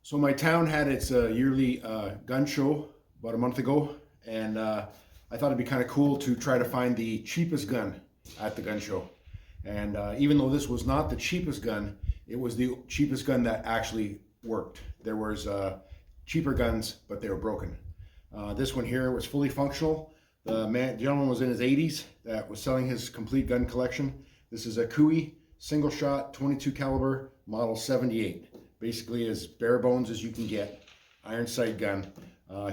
So my town had its yearly gun show about a month ago, and I thought it'd be kind of cool to try to find the cheapest gun at the gun show. And even though this was not the cheapest gun, it was the cheapest gun that actually worked. There was cheaper guns, but they were broken. This one here was fully functional. The gentleman was in his 80s that was selling his complete gun collection. This is a Cooey single shot 22 caliber model 78. Basically as bare bones as you can get, iron sight gun.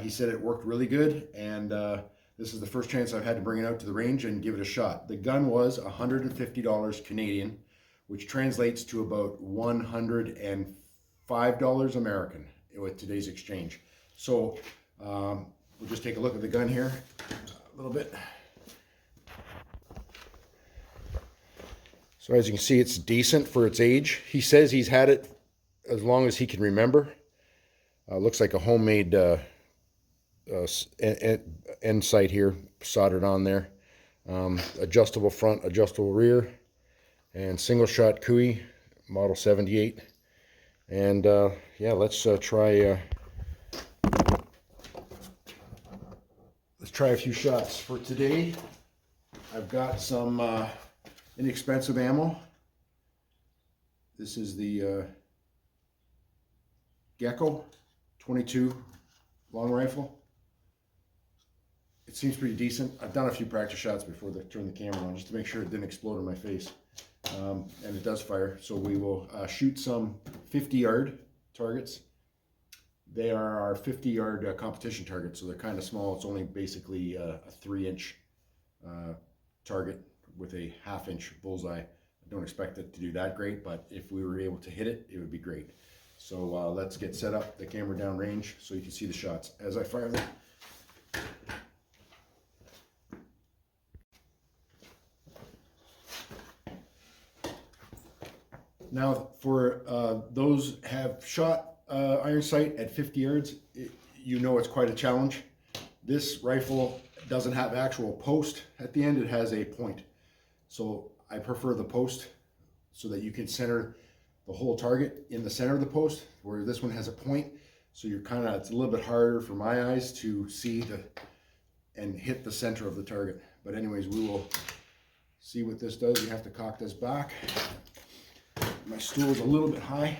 He said it worked really good, and this is the first chance I've had to bring it out to the range and give it a shot. The gun was $150 Canadian, which translates to about $105 American with today's exchange. So we'll just take a look at the gun here a little bit. So as you can see, it's decent for its age. He says he's had it as long as he can remember. Looks like a homemade end sight here, soldered on there. Adjustable front, adjustable rear, and single shot Cooey, model 78. And yeah, let's try a few shots for today. I've got some inexpensive ammo. This is the Gecko 22 long rifle. It seems pretty decent. I've done a few practice shots before they turn the camera on just to make sure it didn't explode in my face. And it does fire. So we will shoot some 50-yard targets. They are our 50-yard competition targets, so they're kind of small. It's only basically a 3-inch target with a 1/2-inch bullseye. I don't expect it to do that great, but if we were able to hit it, it would be great. So let's get set up, the camera down range, so you can see the shots as I fire them. Now, for those have shot iron sight at 50 yards, you know it's quite a challenge. This rifle doesn't have actual post at the end, it has a point. So I prefer the post so that you can center the whole target in the center of the post, where this one has a point. So you're kind of, it's a little bit harder for my eyes to see and hit the center of the target. But anyways, we will see what this does. You have to cock this back. My stool is a little bit high,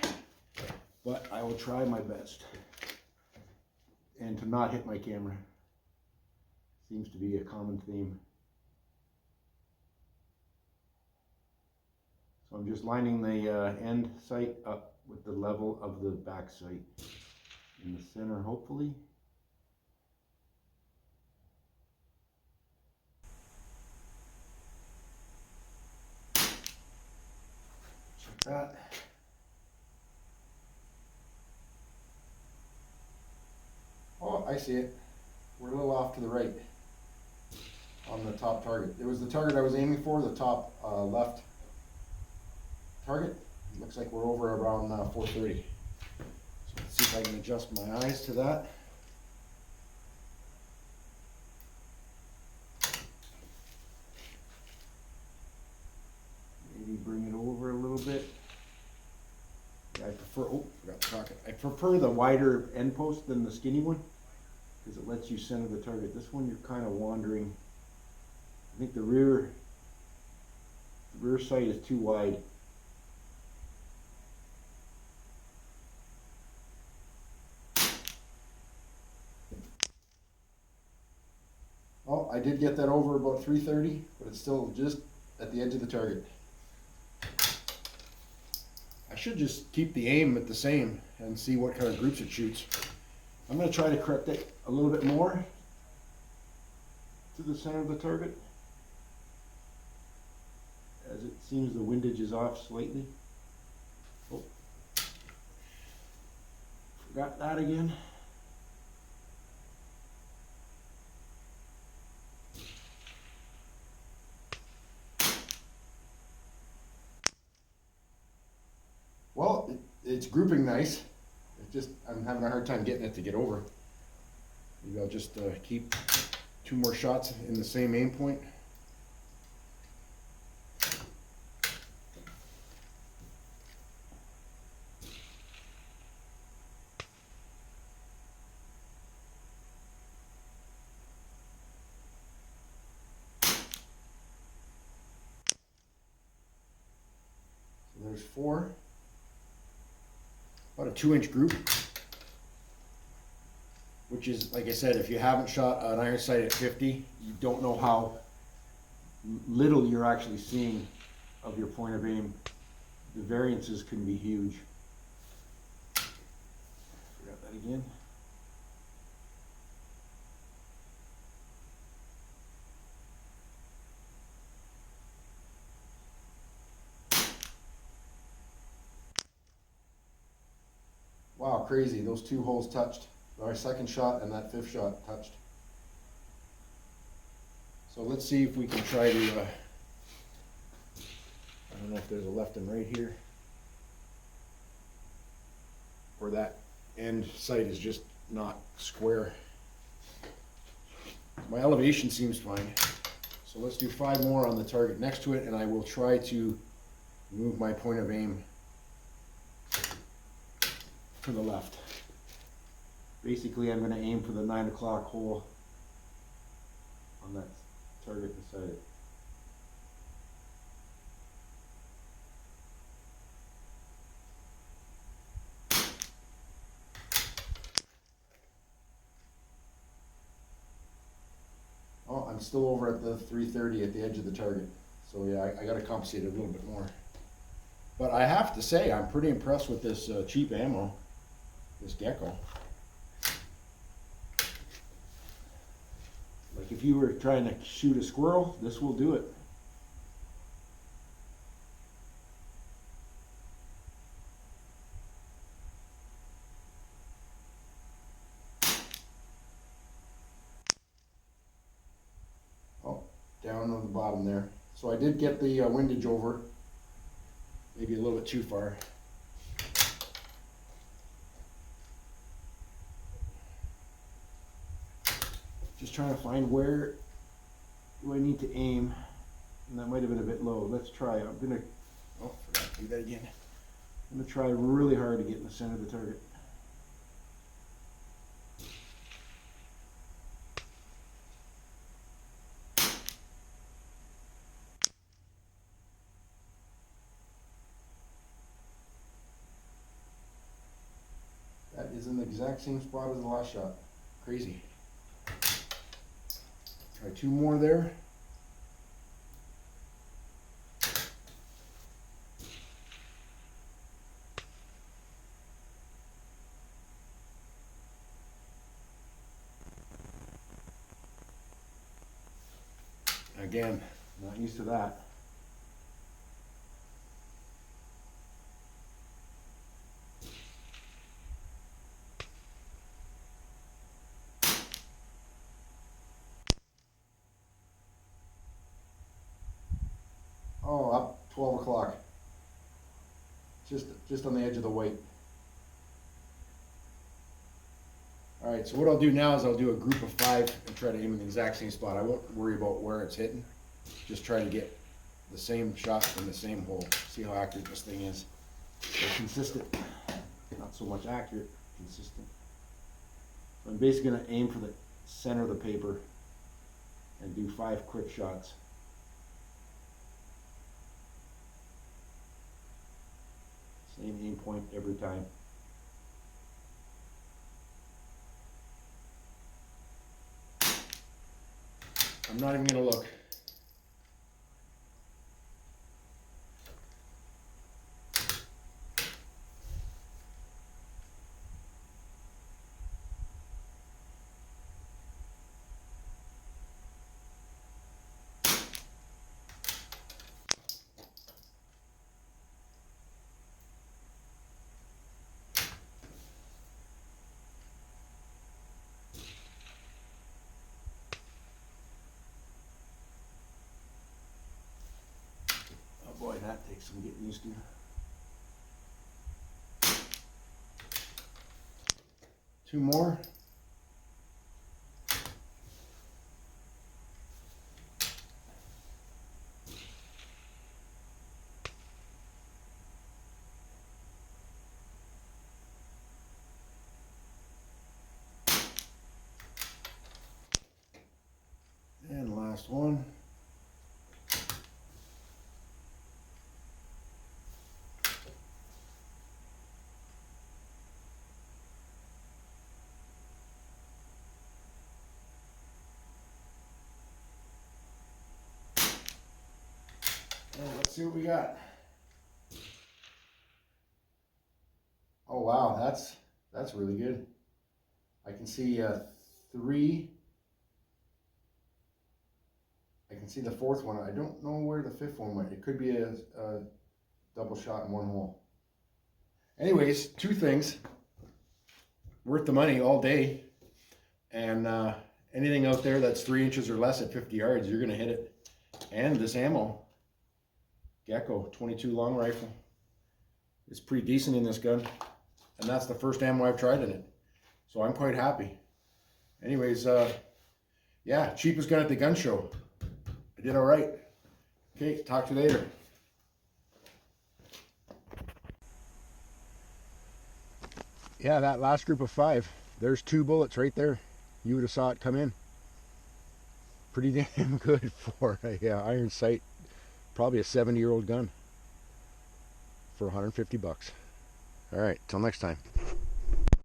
but I will try my best. And to not hit my camera seems to be a common theme. So I'm just lining the end sight up with the level of the back sight in the center, hopefully. Check that. Oh, I see it. We're a little off to the right on the top target. It was the target I was aiming for, the top left target. It looks like we're over around 430. So let's see if I can adjust my eyes to that. Maybe bring it over a little bit. Yeah, I prefer, oh, forgot to cock it. I prefer the wider end post than the skinny one, because it lets you center the target. This one you're kind of wandering. I think the rear sight is too wide. Oh, I did get that over about 330, but it's still just at the edge of the target. I should just keep the aim at the same and see what kind of groups it shoots. I'm going to try to correct it a little bit more to the center of the target, as it seems the windage is off slightly. Oh, forgot that again. Well, it's grouping nice. It's just, I'm having a hard time getting it to get over. Maybe I'll just keep 2 more shots in the same aim point. there's 4. About a 2-inch group, which is, like I said, if you haven't shot an iron sight at 50, you don't know how little you're actually seeing of your point of aim. The variances can be huge. Forgot that again. Wow, crazy. Those 2 holes touched. Our second shot and that 5th shot touched. So let's see if we can try to, I don't know if there's a left and right here, or that end sight is just not square. My elevation seems fine. So let's do 5 more on the target next to it, and I will try to move my point of aim to the left. Basically, I'm going to aim for the 9 o'clock hole on that target beside it. Oh, I'm still over at the 330 at the edge of the target. So yeah, I got to compensate a little bit more. But I have to say, I'm pretty impressed with this cheap ammo, this Gecko. Like if you were trying to shoot a squirrel, this will do it. Oh, down on the bottom there. So I did get the windage over, maybe a little bit too far. Just trying to find where do I need to aim, and that might have been a bit low. Let's try. I'm gonna, oh, forgot to do that again. I'm gonna try really hard to get in the center of the target. That is in the exact same spot as the last shot. Crazy. Try 2 more there. Again, not used to that. Oh, up 12 o'clock. Just on the edge of the white. All right, so what I'll do now is I'll do a group of 5 and try to aim in the exact same spot. I won't worry about where it's hitting. Just try to get the same shot in the same hole. See how accurate this thing is. So consistent. Not so much accurate, consistent. So I'm basically going to aim for the center of the paper and do 5 quick shots. Same aim point every time. I'm not even going to look. Boy, that takes some getting used to. 2 more. And last one. let's see what we got. Oh wow, that's really good. I can see three. I can see the fourth one. I don't know where the fifth one went. It could be a double shot in one hole. Anyways, two things. Worth the money all day. And anything out there that's 3 inches or less at 50 yards, you're going to hit it. And this ammo, Gecko 22 long rifle. It's pretty decent in this gun. And that's the first ammo I've tried in it. So I'm quite happy. Anyways, yeah, cheapest gun at the gun show. I did all right. Okay, talk to you later. Yeah, that last group of 5, there's 2 bullets right there. You would have saw it come in. Pretty damn good for a iron sight. Probably a 70-year-old gun for 150 bucks. All right, till next time.